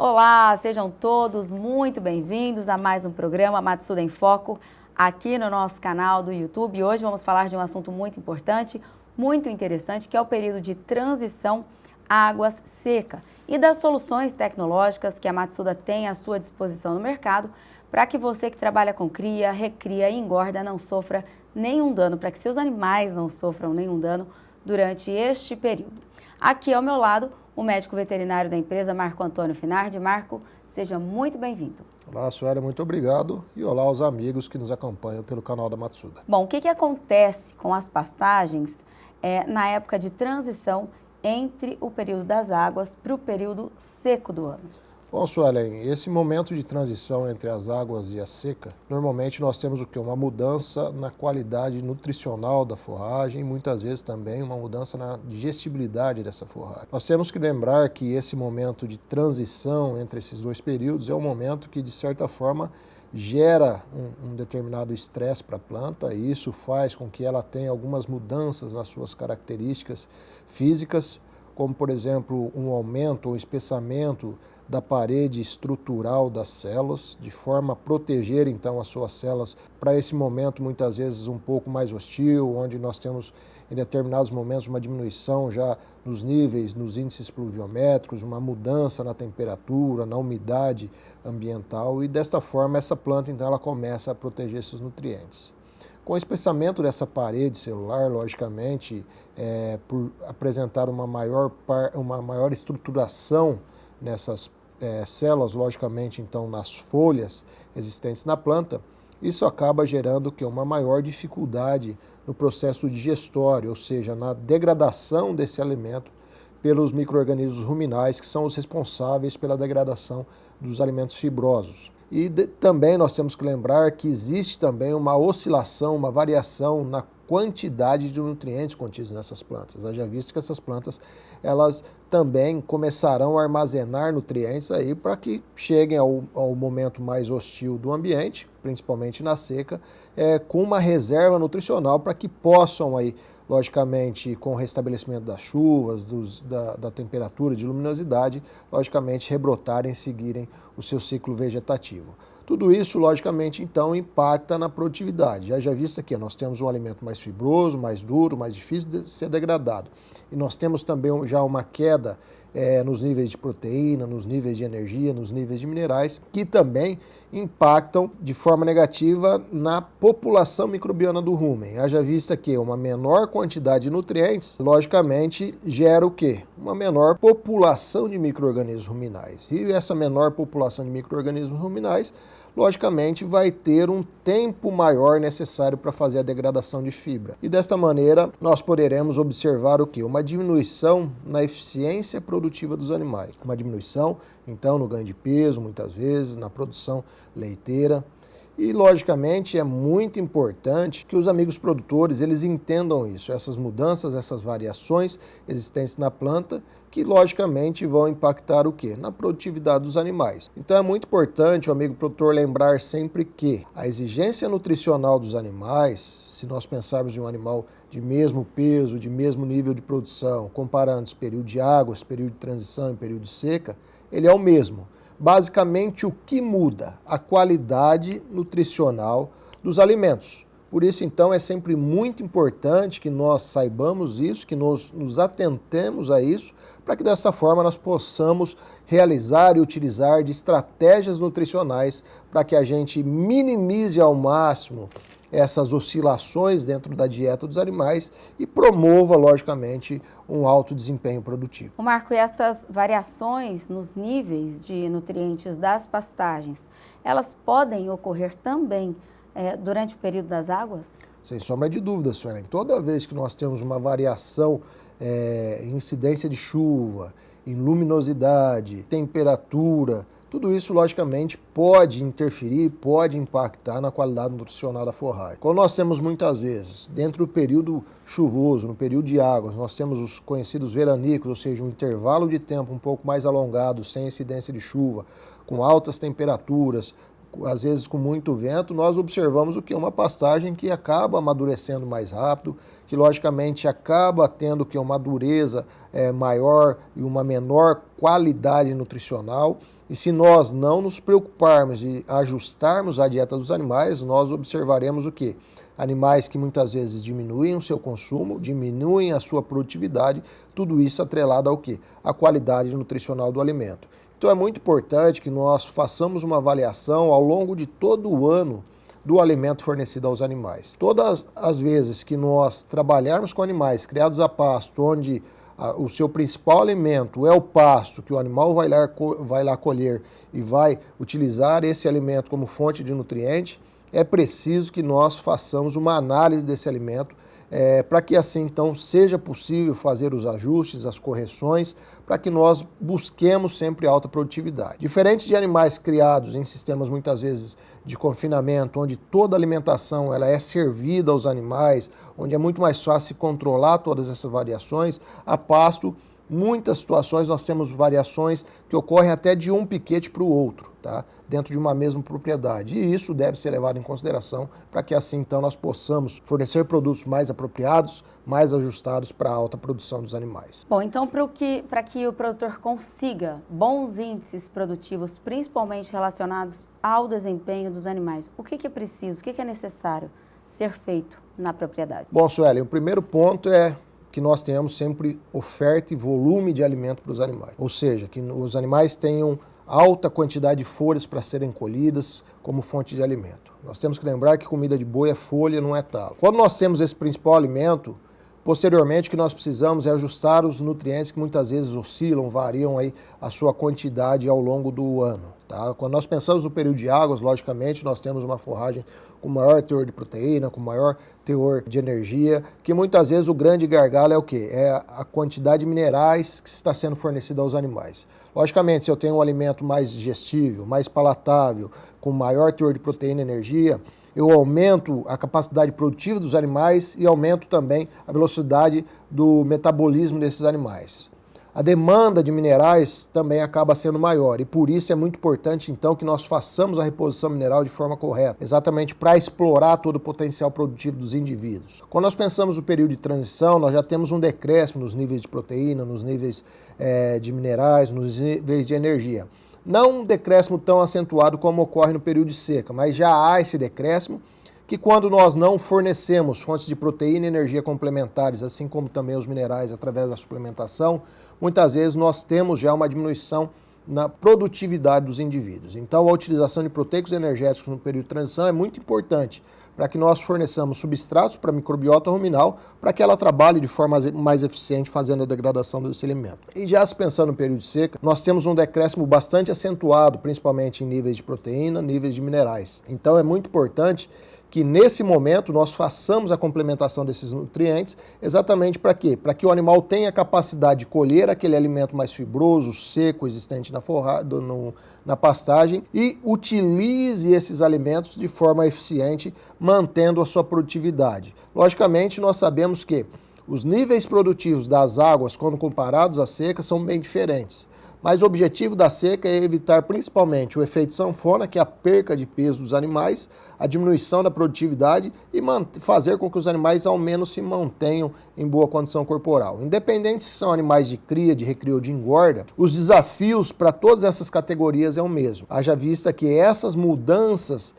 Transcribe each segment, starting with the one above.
Olá, sejam todos muito bem-vindos a mais um programa Matsuda em Foco aqui no nosso canal do YouTube. Hoje vamos falar de um assunto muito importante, muito interessante, que é o período de transição águas seca e das soluções tecnológicas que a Matsuda tem à sua disposição no mercado para que você que trabalha com cria, recria e engorda não sofra nenhum dano, para que seus animais não sofram nenhum dano durante este período. Aqui ao meu lado, o médico veterinário da empresa, Marco Antônio Finardi. Marco, seja muito bem-vindo. Olá, Sueli, muito obrigado. E olá aos amigos que nos acompanham pelo canal da Matsuda. Bom, o que acontece com as pastagens na época de transição entre o período das águas para o período seco do ano? Bom, Suelen, esse momento de transição entre as águas e a seca, normalmente nós temos o quê? Uma mudança na qualidade nutricional da forragem, muitas vezes também uma mudança na digestibilidade dessa forragem. Nós temos que lembrar que esse momento de transição entre esses dois períodos é um momento que, de certa forma, gera um determinado estresse para a planta, e isso faz com que ela tenha algumas mudanças nas suas características físicas, como, por exemplo, um aumento ou espessamento da parede estrutural das células, de forma a proteger, então, as suas células para esse momento, muitas vezes, um pouco mais hostil, onde nós temos, em determinados momentos, uma diminuição já nos níveis, nos índices pluviométricos, uma mudança na temperatura, na umidade ambiental, e desta forma, essa planta, então, ela começa a proteger esses nutrientes. Com o espessamento dessa parede celular, logicamente, por apresentar uma maior estruturação nessas células, logicamente, então, nas folhas existentes na planta, isso acaba gerando uma maior dificuldade no processo digestório, ou seja, na degradação desse alimento pelos micro-organismos ruminais, que são os responsáveis pela degradação dos alimentos fibrosos. E também nós temos que lembrar que existe também uma oscilação, uma variação na quantidade de nutrientes contidos nessas plantas. Haja visto que essas plantas, elas também começarão a armazenar nutrientes aí para que cheguem ao momento mais hostil do ambiente, principalmente na seca, com uma reserva nutricional para que possam aí, logicamente, com o restabelecimento das chuvas, da temperatura, de luminosidade, logicamente, rebrotarem e seguirem o seu ciclo vegetativo. Tudo isso, logicamente, então, impacta na produtividade. Já visto aqui, nós temos um alimento mais fibroso, mais duro, mais difícil de ser degradado. E nós temos também já uma queda nos níveis de proteína, nos níveis de energia, nos níveis de minerais, que também impactam de forma negativa na população microbiana do rumen. Haja vista que uma menor quantidade de nutrientes, logicamente, gera o quê? Uma menor população de micro-organismos ruminais. E essa menor população de micro-organismos ruminais, logicamente, vai ter um tempo maior necessário para fazer a degradação de fibra. E desta maneira, nós poderemos observar o quê? Uma diminuição na eficiência produtiva dos animais. Uma diminuição, então, no ganho de peso, muitas vezes, na produção leiteira. E, logicamente, é muito importante que os amigos produtores eles entendam isso, essas mudanças, essas variações existentes na planta, que, logicamente, vão impactar o quê? Na produtividade dos animais. Então, é muito importante o amigo produtor lembrar sempre que a exigência nutricional dos animais, se nós pensarmos em um animal de mesmo peso, de mesmo nível de produção, comparando esse período de águas, período de transição e período de seca, ele é o mesmo. Basicamente, o que muda? A qualidade nutricional dos alimentos. Por isso, então, é sempre muito importante que nós saibamos isso, que nós nos atentemos a isso, para que dessa forma nós possamos realizar e utilizar de estratégias nutricionais para que a gente minimize ao máximo essas oscilações dentro da dieta dos animais e promova, logicamente, um alto desempenho produtivo. Marco, e estas variações nos níveis de nutrientes das pastagens, elas podem ocorrer também durante o período das águas? Sem sombra de dúvida, Suelen. Toda vez que nós temos uma variação em incidência de chuva, em luminosidade, temperatura, tudo isso, logicamente, pode interferir, pode impactar na qualidade nutricional da forragem. Quando nós temos muitas vezes, dentro do período chuvoso, no período de águas, nós temos os conhecidos veranicos, ou seja, um intervalo de tempo um pouco mais alongado, sem incidência de chuva, com altas temperaturas, às vezes com muito vento, nós observamos o que? Uma pastagem que acaba amadurecendo mais rápido, que logicamente acaba tendo que uma dureza maior e uma menor qualidade nutricional. E se nós não nos preocuparmos e ajustarmos a dieta dos animais, nós observaremos o quê? Animais que muitas vezes diminuem o seu consumo, diminuem a sua produtividade, tudo isso atrelado ao quê? A qualidade nutricional do alimento. Então é muito importante que nós façamos uma avaliação ao longo de todo o ano do alimento fornecido aos animais. Todas as vezes que nós trabalharmos com animais criados a pasto, onde o seu principal alimento é o pasto, que o animal vai lá colher e vai utilizar esse alimento como fonte de nutriente, é preciso que nós façamos uma análise desse alimento para que assim então seja possível fazer os ajustes, as correções, para que nós busquemos sempre alta produtividade. Diferente de animais criados em sistemas muitas vezes de confinamento, onde toda a alimentação ela é servida aos animais, onde é muito mais fácil controlar todas essas variações, a pasto, muitas situações nós temos variações que ocorrem até de um piquete para o outro, tá? Dentro de uma mesma propriedade. E isso deve ser levado em consideração para que assim então nós possamos fornecer produtos mais apropriados, mais ajustados para a alta produção dos animais. Bom, então para que o produtor consiga bons índices produtivos, principalmente relacionados ao desempenho dos animais, o que é preciso, o que é necessário ser feito na propriedade? Bom, Sueli, o primeiro ponto é que nós tenhamos sempre oferta e volume de alimento para os animais. Ou seja, que os animais tenham alta quantidade de folhas para serem colhidas como fonte de alimento. Nós temos que lembrar que comida de boi é folha, não é talo. Quando nós temos esse principal alimento, posteriormente o que nós precisamos é ajustar os nutrientes que muitas vezes oscilam, variam aí a sua quantidade ao longo do ano. Tá? Quando nós pensamos no período de águas, logicamente nós temos uma forragem com maior teor de proteína, com maior teor de energia, que muitas vezes o grande gargalo é o quê? É a quantidade de minerais que está sendo fornecida aos animais. Logicamente, se eu tenho um alimento mais digestível, mais palatável, com maior teor de proteína e energia, eu aumento a capacidade produtiva dos animais e aumento também a velocidade do metabolismo desses animais. A demanda de minerais também acaba sendo maior e por isso é muito importante então que nós façamos a reposição mineral de forma correta, exatamente para explorar todo o potencial produtivo dos indivíduos. Quando nós pensamos no período de transição, nós já temos um decréscimo nos níveis de proteína, nos níveis de minerais, nos níveis de energia. Não um decréscimo tão acentuado como ocorre no período de seca, mas já há esse decréscimo que quando nós não fornecemos fontes de proteína e energia complementares, assim como também os minerais através da suplementação, muitas vezes nós temos já uma diminuição na produtividade dos indivíduos. Então a utilização de proteicos energéticos no período de transição é muito importante para que nós forneçamos substratos para a microbiota ruminal para que ela trabalhe de forma mais eficiente fazendo a degradação desse alimento. E já se pensando no período de seca, nós temos um decréscimo bastante acentuado, principalmente em níveis de proteína, níveis de minerais. Então é muito importante que nesse momento nós façamos a complementação desses nutrientes, exatamente para quê? Para que o animal tenha capacidade de colher aquele alimento mais fibroso, seco, existente na pastagem e utilize esses alimentos de forma eficiente, mantendo a sua produtividade. Logicamente, nós sabemos que os níveis produtivos das águas, quando comparados à seca, são bem diferentes. Mas o objetivo da seca é evitar principalmente o efeito sanfona, que é a perca de peso dos animais, a diminuição da produtividade e fazer com que os animais ao menos se mantenham em boa condição corporal. Independente se são animais de cria, de recria ou de engorda, os desafios para todas essas categorias é o mesmo. Haja vista que essas mudanças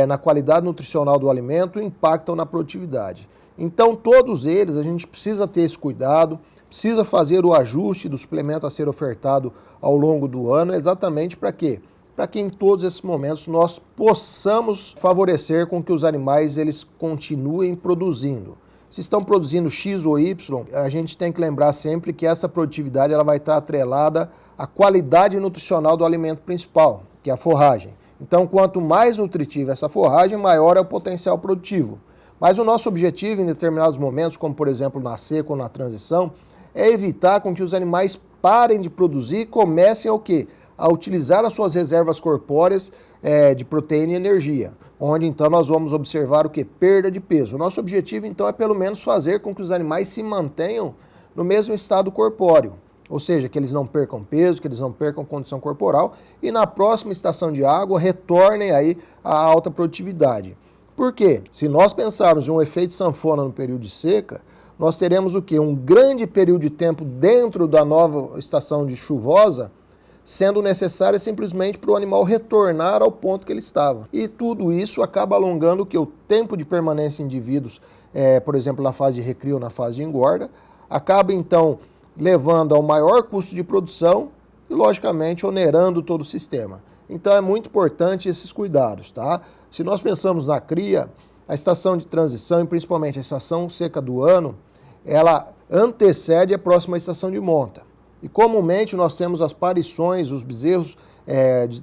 na qualidade nutricional do alimento impactam na produtividade. Então todos eles a gente precisa ter esse cuidado, precisa fazer o ajuste do suplemento a ser ofertado ao longo do ano, exatamente para quê? Para que em todos esses momentos nós possamos favorecer com que os animais eles continuem produzindo. Se estão produzindo X ou Y, a gente tem que lembrar sempre que essa produtividade ela vai estar atrelada à qualidade nutricional do alimento principal, que é a forragem. Então, quanto mais nutritiva essa forragem, maior é o potencial produtivo. Mas o nosso objetivo em determinados momentos, como por exemplo na seca ou na transição, é evitar com que os animais parem de produzir e comecem ao quê? A utilizar as suas reservas corpóreas de proteína e energia, onde então nós vamos observar o quê? Perda de peso. O nosso objetivo então é pelo menos fazer com que os animais se mantenham no mesmo estado corpóreo. ou seja, que eles não percam peso, que eles não percam condição corporal e na próxima estação de água retornem aí à alta produtividade. Por quê? Se nós pensarmos em um efeito sanfona no período de seca, nós teremos o quê? Um grande período de tempo dentro da nova estação de chuvosa, sendo necessário simplesmente para o animal retornar ao ponto que ele estava. E tudo isso acaba alongando o tempo de permanência em indivíduos, por exemplo, na fase de recria ou na fase de engorda, acaba então levando ao maior custo de produção e, logicamente, onerando todo o sistema. Então é muito importante esses cuidados, tá? Se nós pensamos na cria, a estação de transição e principalmente a estação seca do ano, ela antecede a próxima estação de monta. E comumente nós temos as parições, os bezerros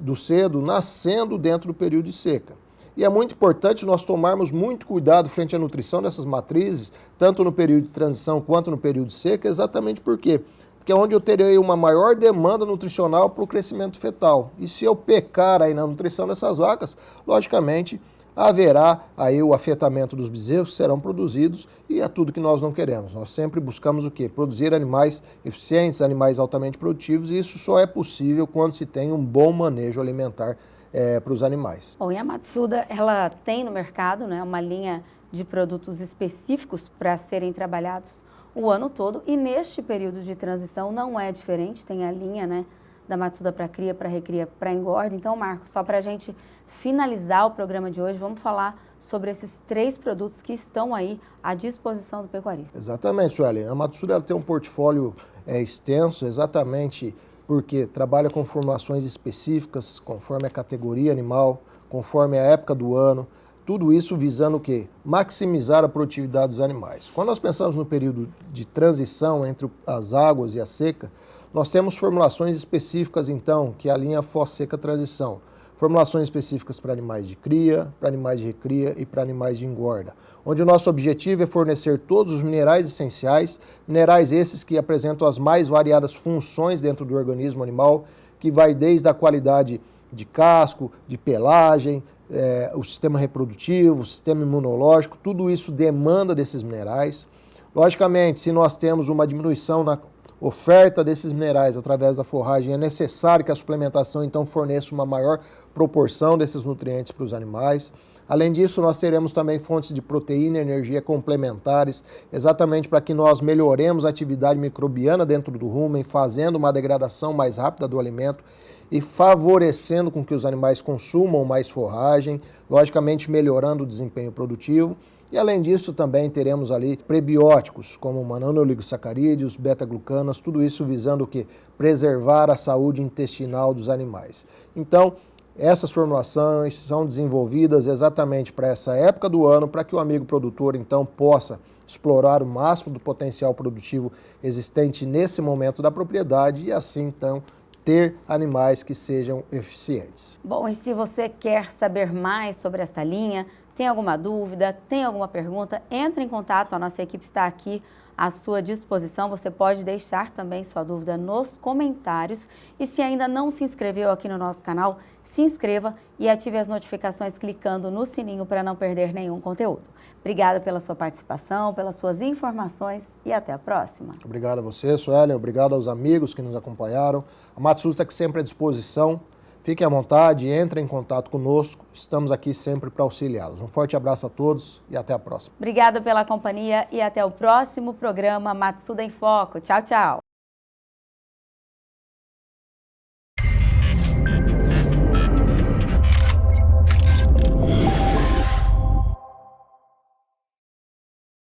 do cedo nascendo dentro do período de seca. E é muito importante nós tomarmos muito cuidado frente à nutrição dessas matrizes, tanto no período de transição quanto no período de seca, exatamente por quê? Porque é onde eu terei uma maior demanda nutricional para o crescimento fetal. E se eu pecar aí na nutrição dessas vacas, logicamente haverá aí o afetamento dos bezerros que serão produzidos e é tudo que nós não queremos. Nós sempre buscamos o quê? Produzir animais eficientes, animais altamente produtivos, e isso só é possível quando se tem um bom manejo alimentar para os animais. Bom, e a Matsuda, ela tem no mercado, né, uma linha de produtos específicos para serem trabalhados o ano todo, e neste período de transição não é diferente, tem a linha, né, da Matsuda para cria, para recria, para engorda. Então, Marcos, só para a gente finalizar o programa de hoje, vamos falar sobre esses 3 produtos que estão aí à disposição do pecuarista. Exatamente, Sueli. A Matsuda ela tem um portfólio extenso, exatamente porque trabalha com formulações específicas, conforme a categoria animal, conforme a época do ano, tudo isso visando o quê? Maximizar a produtividade dos animais. Quando nós pensamos no período de transição entre as águas e a seca, nós temos formulações específicas, então, que é a linha Fós-Seca Transição. Formulações específicas para animais de cria, para animais de recria e para animais de engorda, onde o nosso objetivo é fornecer todos os minerais essenciais, minerais esses que apresentam as mais variadas funções dentro do organismo animal, que vai desde a qualidade de casco, de pelagem, o sistema reprodutivo, o sistema imunológico, tudo isso demanda desses minerais. Logicamente, se nós temos uma diminuição na oferta desses minerais através da forragem, é necessário que a suplementação então forneça uma maior proporção desses nutrientes para os animais. Além disso, nós teremos também fontes de proteína e energia complementares, exatamente para que nós melhoremos a atividade microbiana dentro do rumen, fazendo uma degradação mais rápida do alimento e favorecendo com que os animais consumam mais forragem, logicamente melhorando o desempenho produtivo. E além disso também teremos ali prebióticos, como mananooligosacarídeos, beta-glucanas, tudo isso visando o quê? Preservar a saúde intestinal dos animais. Então, essas formulações são desenvolvidas exatamente para essa época do ano, para que o amigo produtor então possa explorar o máximo do potencial produtivo existente nesse momento da propriedade e assim então ter animais que sejam eficientes. Bom, e se você quer saber mais sobre essa linha, tem alguma dúvida, tem alguma pergunta, entre em contato, a nossa equipe está aqui à sua disposição. Você pode deixar também sua dúvida nos comentários e se ainda não se inscreveu aqui no nosso canal, se inscreva e ative as notificações clicando no sininho para não perder nenhum conteúdo. Obrigada pela sua participação, pelas suas informações e até a próxima. Obrigado a você, Suelen, obrigado aos amigos que nos acompanharam. A Matsuda está aqui sempre à disposição. Fiquem à vontade, entrem em contato conosco, estamos aqui sempre para auxiliá-los. Um forte abraço a todos e até a próxima. Obrigada pela companhia e até o próximo programa Matsuda em Foco. Tchau, tchau.